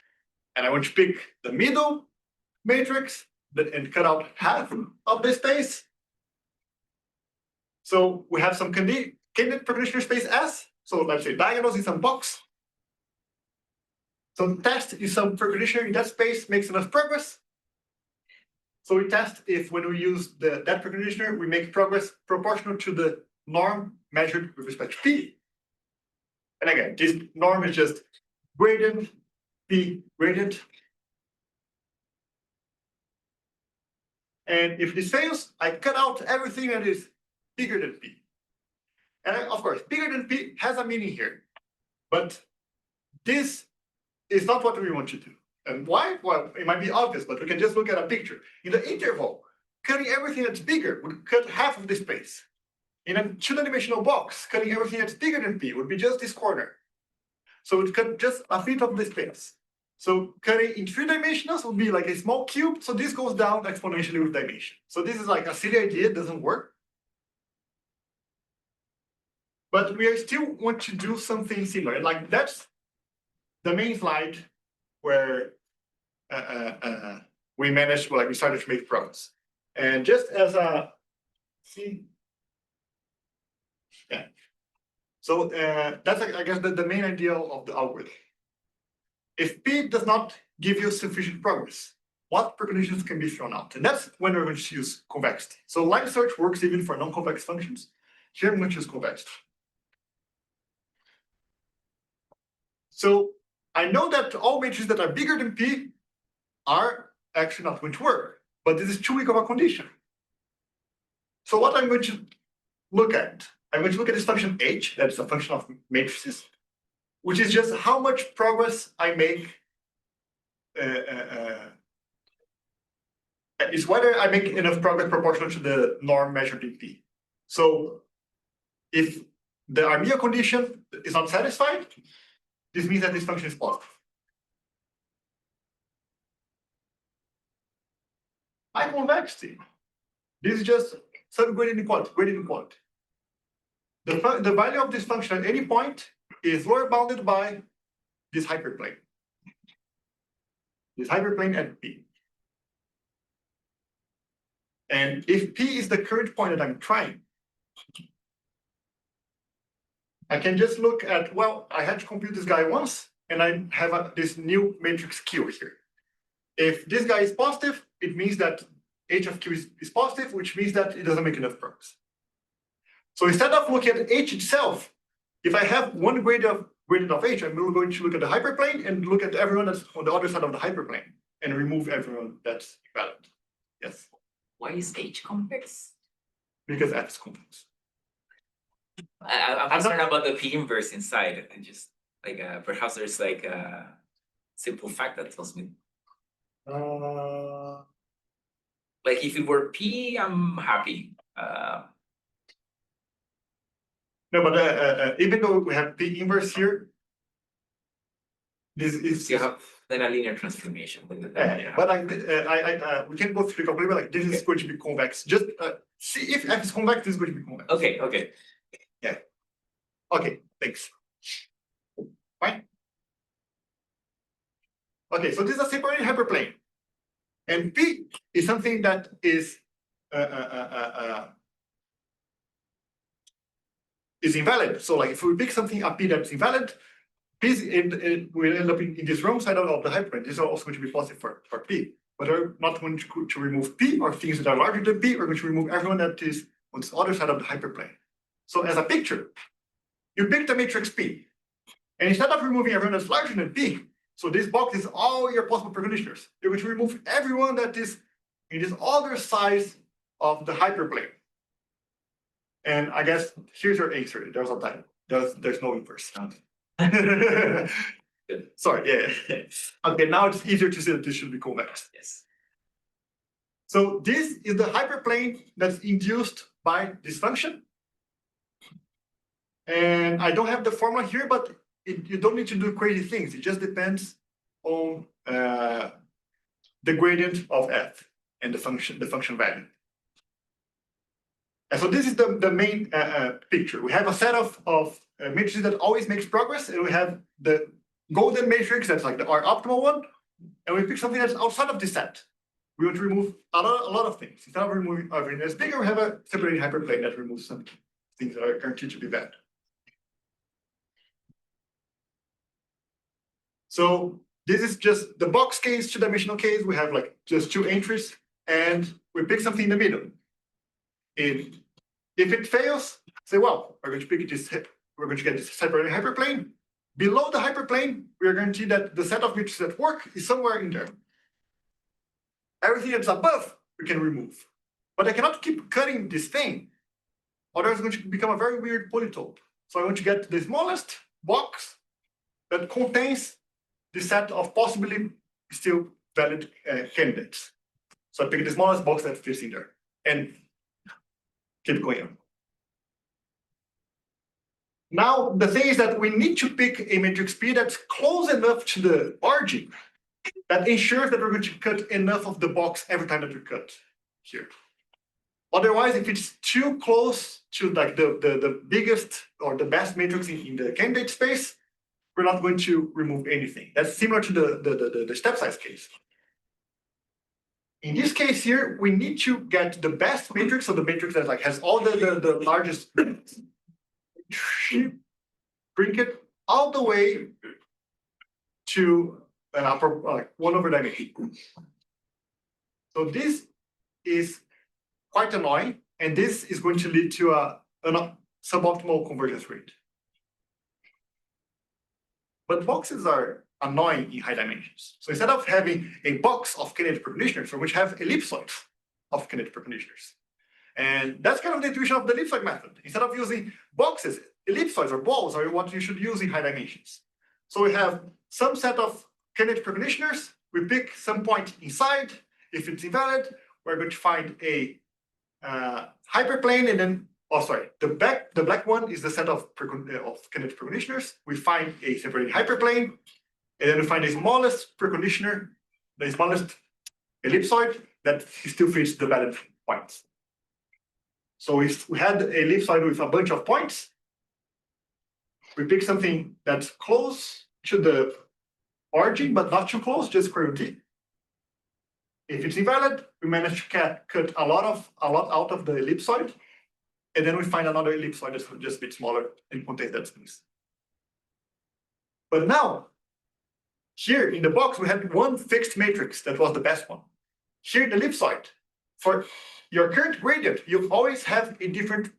And I want to pick the middle matrix and cut out half of the space. So we have some candidate preconditioner space S. So let's say diagonals in some box. Some test if some preconditioner in that space makes enough progress. So we test if when we use that preconditioner, we make progress proportional to the norm measured with respect to P. And again, this norm is just gradient, P gradient. And if this fails, I cut out everything that is bigger than P. And of course, bigger than P has a meaning here. But this is not what we want to do. And why? Well, it might be obvious, but we can just look at a picture. In the interval, cutting everything that's bigger would cut half of the space. In a 2-dimensional box, cutting everything that's bigger than P would be just this corner. So it cut just a bit of the space. So cutting in 3 dimensionals would be like a small cube. So this goes down exponentially with dimension. So this is like a silly idea, it doesn't work. But we still want to do something similar. Like that's the main slide where we managed, like, we started to make progress. And just as a, see, yeah. So that's, I guess, the main idea of the algorithm. If P does not give you sufficient progress, what preconditions can be thrown out? And that's when we're going to use convexity. So line search works even for non-convex functions. Here I'm going to use convexity. So I know that all matrices that are bigger than P are actually not going to work, but this is too weak of a condition. So what I'm going to look at, I'm going to look at this function H, that's a function of matrices, which is just how much progress I make. Is whether I make enough progress proportional to the norm measured in P. So if the Armia condition is not satisfied, this means that this function is positive. High convexity. This is just some gradient inequality. The value of this function at any point is lower bounded by this hyperplane. This hyperplane at P. And if P is the current point that I'm trying, I can just look at, well, I had to compute this guy once, and I have this new matrix Q here. If this guy is positive, it means that H of Q is positive, which means that it doesn't make enough progress. So instead of looking at H itself, if I have one gradient of H, I'm going to look at the hyperplane and look at everyone that's on the other side of the hyperplane and remove everyone that's invalid. Yes. Why is H convex? Because F is convex. I'm concerned about the P inverse inside, and just like perhaps there's like a simple fact that tells me. Like if it were P, I'm happy. No, but even though we have P inverse here, this is You have then a linear transformation. yeah. But we can go through the calculator. Like this is going to be convex. Just see if F is convex, this is going to be convex. Okay. Okay. Yeah. Okay. Thanks. Fine. Okay. So this is a separated hyperplane, and P is something that is invalid. So like if we pick something a P that's invalid, P will end up in this wrong side of the hyperplane. This is also going to be positive for P. But we're not going to remove P or things that are larger than P. We're going to remove everyone that is on the other side of the hyperplane. So as a picture, you pick the matrix P. And instead of removing everyone that's larger than P, so this box is all your possible preconditioners. You're going to remove everyone that is in this other side of the hyperplane. And I guess here's your answer. There's a time. There's no inverse. Sorry, yeah. Okay, now it's easier to say that this should be convex. Yes. So this is the hyperplane that's induced by this function. And I don't have the formula here, but you don't need to do crazy things. It just depends on the gradient of f and the function value. And so this is the main picture. We have a set of matrices that always makes progress, and we have the golden matrix that's like our optimal one, and we pick something that's outside of this set. We want to remove a lot of things. Instead of removing everything that's bigger, we have a separated hyperplane that removes some things that are guaranteed to be bad. So this is just the box case, two-dimensional case. We have like just two entries, and we pick something in the middle. If it fails, say, well, we're going to pick this. We're going to get this separated hyperplane. Below the hyperplane, we are guaranteed that the set of matrices that work is somewhere in there. Everything that's above, we can remove. But I cannot keep cutting this thing, or it's going to become a very weird polytope. So I want to get the smallest box that contains the set of possibly still valid candidates. So I pick the smallest box that fits in there and keep going on. Now, the thing is that we need to pick a matrix P that's close enough to the origin that ensures that we're going to cut enough of the box every time that we cut here. Otherwise, if it's too close to like the biggest or the best matrix in the candidate space, we're not going to remove anything. That's similar to the step size case. In this case here, we need to get the best matrix, so the matrix that like has all the largest. Bring it all the way to an upper, like 1 over dimension. So this is quite annoying, and this is going to lead to a suboptimal convergence rate. But boxes are annoying in high dimensions. So instead of having a box of candidate preconditioners, we have ellipsoids of candidate preconditioners. And that's kind of the intuition of the ellipsoid method. Instead of using boxes, ellipsoids or balls are what you should use in high dimensions. So we have some set of candidate preconditioners. We pick some point inside. If it's invalid, we're going to find a hyperplane, and then the black one is the set of candidate preconditioners. We find a separating hyperplane, and then we find the smallest preconditioner, the smallest ellipsoid that still fits the valid points. So if we had a ellipsoid with a bunch of points, we pick something that's close to the origin, but not too close, just square root t. If it's invalid, we manage to cut a lot out of the ellipsoid, and then we find another ellipsoid that's just a bit smaller and contains that space. But now, here in the box, we had one fixed matrix that was the best one. Here in the ellipsoid, for your current gradient, you always have a different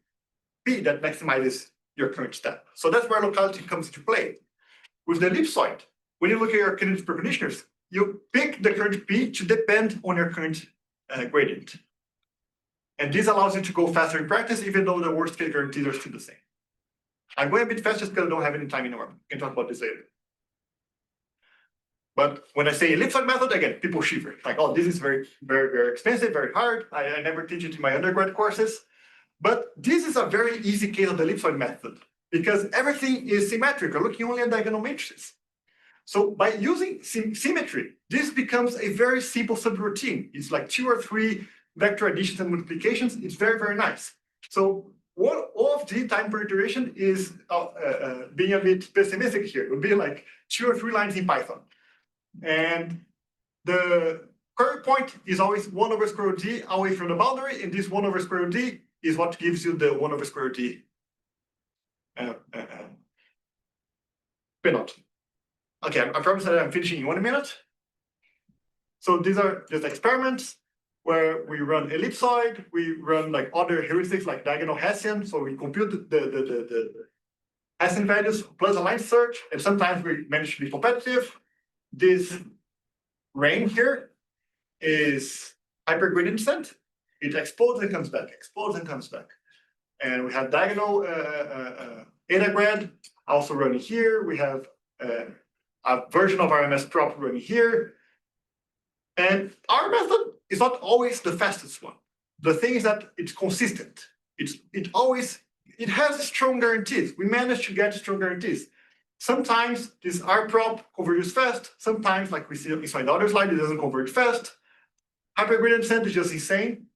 p that maximizes your current step. So that's where locality comes into play. With the ellipsoid, when you look at your candidate preconditioners, you pick the current p to depend on your current gradient. And this allows you to go faster in practice, even though the worst case guarantees are still the same. I'm going a bit fast just because I don't have any time anymore. We can talk about this later. But when I say ellipsoid method, again, people shiver. Like, oh, this is very, very, very expensive, very hard. I never teach it in my undergrad courses. But this is a very easy case of the ellipsoid method because everything is symmetric. We're looking only at diagonal matrices. So by using symmetry, this becomes a very simple subroutine. It's like 2 or 3 vector additions and multiplications. It's very, very nice. So all of the time per iteration is being a bit pessimistic here. It would be like 2 or 3 lines in Python. And the current point is always 1 over square root d away from the boundary, and this 1 over square root d is what gives you the 1 over square root d penalty. Okay, I promise that I'm finishing in 1 minute. So these are just experiments where we run ellipsoid, we run like other heuristics like diagonal Hessian. So we compute the Hessian values plus a line search, and sometimes we manage to be competitive. This rain here is hypergradient descent. It explodes and comes back, explodes and comes back. And we have diagonal eta grad also running here. We have a version of RMS prop running here. And our method is not always the fastest one. The thing is that it's consistent. It has strong guarantees. We manage to get strong guarantees. Sometimes this R prop converges fast. Sometimes, like we see inside the other slide, it doesn't converge fast. Hypergradient descent is just insane.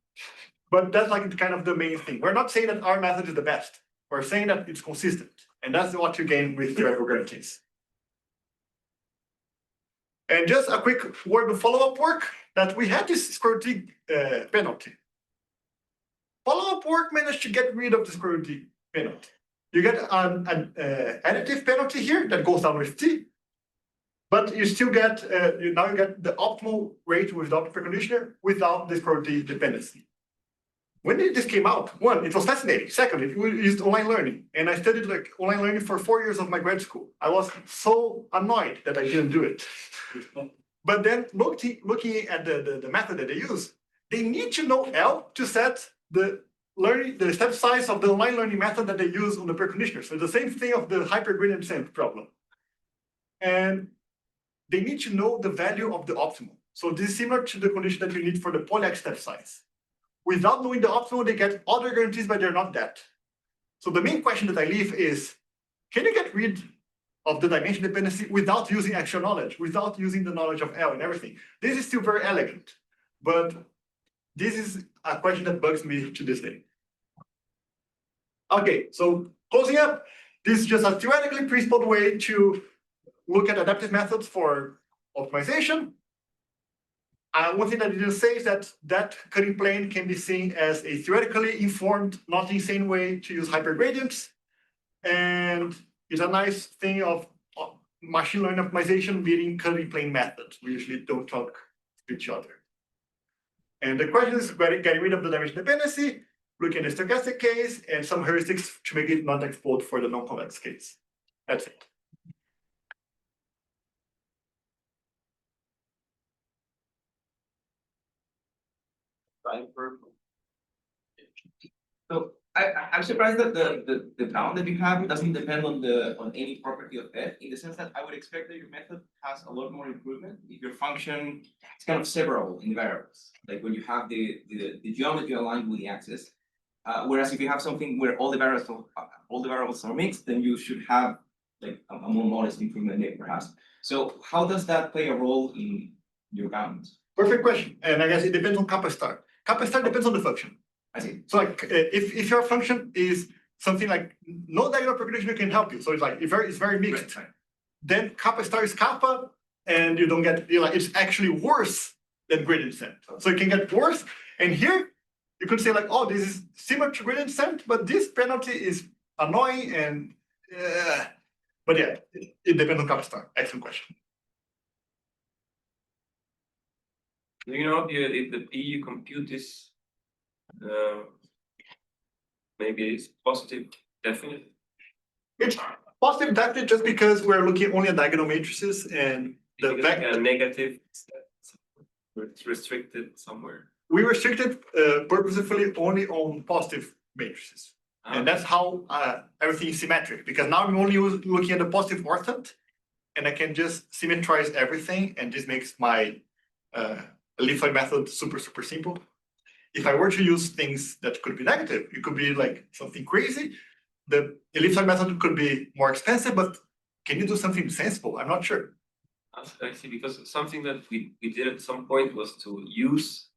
But that's like kind of the main thing. We're not saying that our method is the best. We're saying that it's consistent. And that's what you gain with theoretical guarantees. And just a quick word of follow-up work that we had this square root t penalty. Follow-up work managed to get rid of the square root t penalty. You get an additive penalty here that goes down with t, but you still get now you get the optimal rate with the optimal preconditioner without the square root t dependency. When this came out, 1, it was fascinating. Second, it used online learning, and I studied like online learning for 4 years of my grad school. I was so annoyed that I didn't do it. But then looking at the method that they use, they need to know L to set the step size of the online learning method that they use on the preconditioner. So the same thing of the hypergradient descent problem. And they need to know the value of the optimal. So this is similar to the condition that you need for the poly step size. Without knowing the optimal, they get other guarantees, but they're not that. So the main question that I leave is, can you get rid of the dimension dependency without using actual knowledge, without using the knowledge of L and everything? This is still very elegant, but this is a question that bugs me to this day. Okay, so closing up, this is just a theoretically principled way to look at adaptive methods for optimization. one thing that I didn't say is that that cutting plane can be seen as a theoretically informed, not insane way to use hypergradients. And it's a nice thing of machine learning optimization beating cutting plane methods. We usually don't talk to each other. And the question is getting rid of the dimension dependency, looking at the stochastic case, and some heuristics to make it not explode for the non-convex case. That's it. So I'm surprised that the bound that you have doesn't depend on any property of f, in the sense that I would expect that your method has a lot more improvement if your function is kind of separable in variables, like when you have the geometry aligned with the axis. Whereas if you have something where all the variables are mixed, then you should have like a more modest improvement there, perhaps. So how does that play a role in your bounds? Perfect question. And I guess it depends on kappa star. Kappa star depends on the function. I see. So like if your function is something like no diagonal permutation can help you, so it's like it's very mixed, Right. then kappa star is kappa, and you don't get it's actually worse than gradient descent. So it can get worse. And here you could say like, oh, this is similar to gradient descent, but this penalty is annoying and but yeah, it depends on kappa star. Excellent question. Do you know if the P you compute is maybe it's positive definite? It's positive definite just because we're looking only at diagonal matrices and the Because fact a negative, it's restricted somewhere. we restricted purposefully only on positive matrices. And that's how everything is symmetric, because now I'm only looking at the positive orthant, and I can just symmetrize everything, and this makes my ellipsoid method super simple. If I were to use things that could be negative, it could be like something crazy. The ellipsoid method could be more expensive, but can you do something sensible? I'm not sure. I see, because something that we did at some point was to use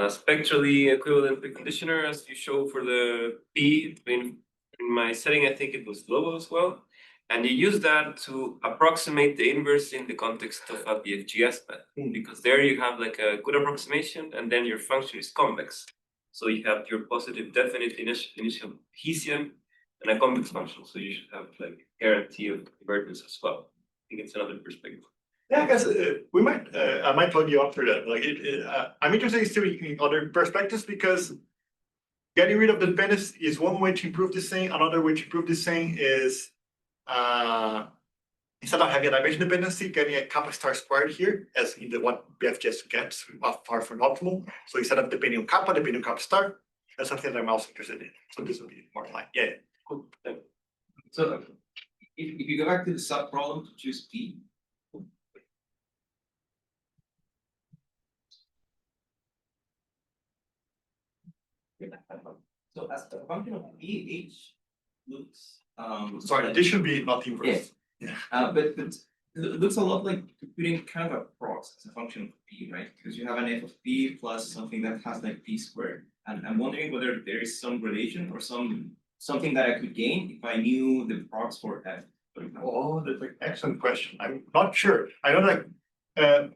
spectrally equivalent preconditioner as you show for the P. In my setting, I think it was low as well. And you use that to approximate the inverse in the context of a BFGS method, because there you have like a good approximation, and then your function is convex. So you have your positive definite initial Hessian and a convex function. So you should have like guarantee of convergence as well. I think it's another perspective. Yeah, I guess we might. I might plug you after that. Like, I'm interested still in other perspectives, because getting rid of the dependence is one way to improve this thing. Another way to improve this thing is instead of having a dimension dependency, getting a kappa star squared here, as in the one BFGS gets far from optimal. So instead of depending on kappa star, that's something that I'm also interested in. So this would be more like, yeah, cool. So if you go back to the sub problem to choose P. So as the function of P, H looks Sorry, this should be not inverse. but it looks a lot like putting kind of a prox as a function of P, right? Because you have an f of P plus something that has like P squared. And I'm wondering whether there is some relation or something that I could gain if I knew the prox for f. Oh, that's an excellent question. I'm not sure. I know like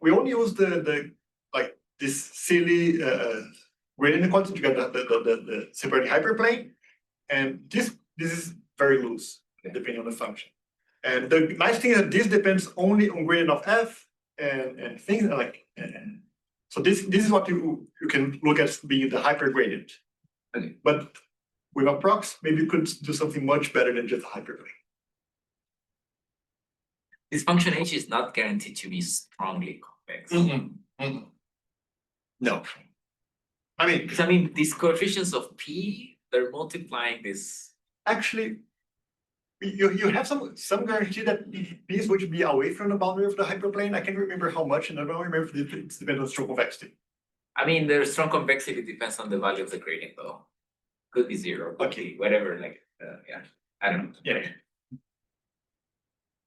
we only use the like this silly gradient inequality to get the separating hyperplane, and this is very loose depending on the function. And the nice thing is that this depends only on gradient of f and things like. So this is what you can look at being the hypergradient. Okay. But with a prox, maybe you could do something much better than just a hyperplane. This function H is not guaranteed to be strongly convex. No. I mean, Because I mean, these coefficients of P, they're multiplying this. actually, you have some guarantee that P is going to be away from the boundary of the hyperplane. I can't remember how much, and I don't remember if it depends on strong convexity. I mean, the strong convexity depends on the value of the gradient, though. Could be zero, could be whatever, like, yeah, I don't know. Yeah.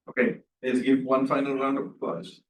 Okay, let's give one final round of applause.